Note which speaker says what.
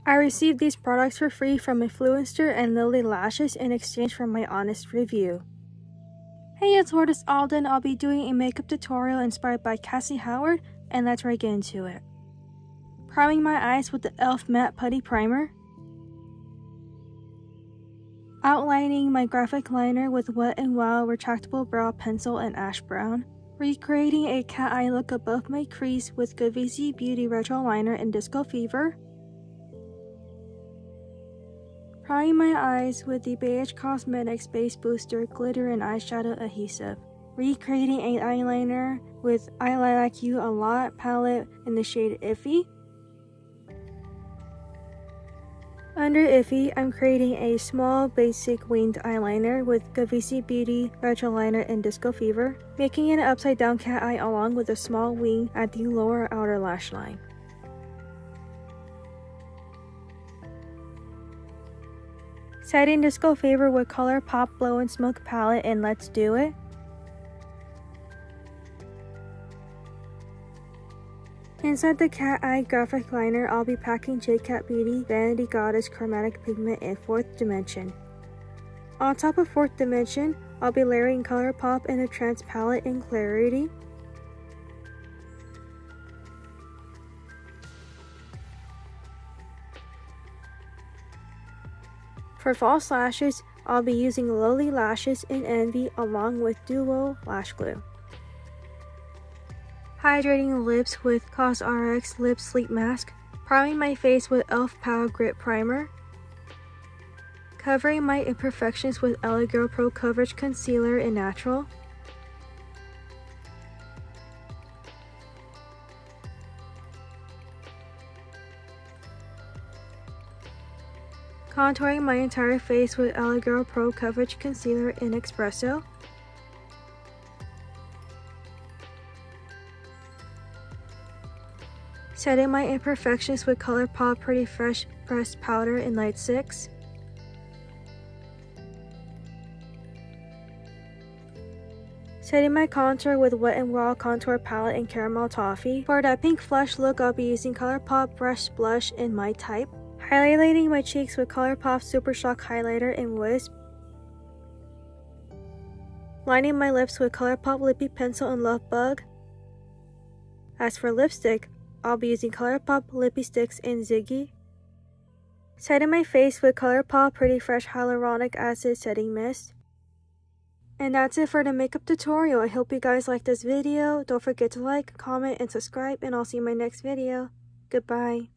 Speaker 1: I received these products for free from Influencer and Lily Lashes in exchange for my honest review. Hey, it's Lourdes Alden. I'll be doing a makeup tutorial inspired by Cassie Howard, and let's right get into it. Priming my eyes with the e.l.f. Matte Putty Primer. Outlining my graphic liner with Wet n Wild retractable brow pencil and ash brown. Recreating a cat eye look above my crease with Cassie Beauty Retro Liner in Disco Fever. Priming my eyes with the Beige Cosmetics Base Booster Glitter and Eyeshadow Adhesive. Recreating an eyeliner with I Like You A Lot palette in the shade Iffy. Under Iffy, I'm creating a small basic winged eyeliner with Cassie Beauty Retro Liner in Disco Fever, making an upside down cat eye along with a small wing at the lower outer lash line. Setting Disco Fever with ColourPop Blow and Smoke palette in Let's Do It. Inside the cat eye graphic liner, I'll be packing J-Cat Beauty Vanity Goddess Chromatic Pigment in 4th Dimension. On top of 4th Dimension, I'll be layering ColourPop in a Trance palette in Clarity. For false lashes, I'll be using Lily Lashes in Envy along with Duo Lash Glue. Hydrating lips with COSRX Lip Sleep Mask. Priming my face with e.l.f. Power Grip Primer. Covering my imperfections with LA Girl Pro Coverage Concealer in Natural. Contouring my entire face with LA Girl Pro Coverage Concealer in Espresso. Setting my imperfections with ColourPop Pretty Fresh Pressed Powder in Light 6. Setting my contour with Wet n Wild Contour Palette in Caramel Toffee. For that pink flush look, I'll be using ColourPop Brush Blush in My Type. Highlighting my cheeks with ColourPop Super Shock Highlighter in Wisp. Lining my lips with ColourPop Lippy Pencil in Love Bug. As for lipstick, I'll be using ColourPop Lippy Sticks in Ziggy. Setting my face with ColourPop Pretty Fresh Hyaluronic Acid Setting Mist. And that's it for the makeup tutorial. I hope you guys liked this video. Don't forget to like, comment, and subscribe, and I'll see you in my next video. Goodbye.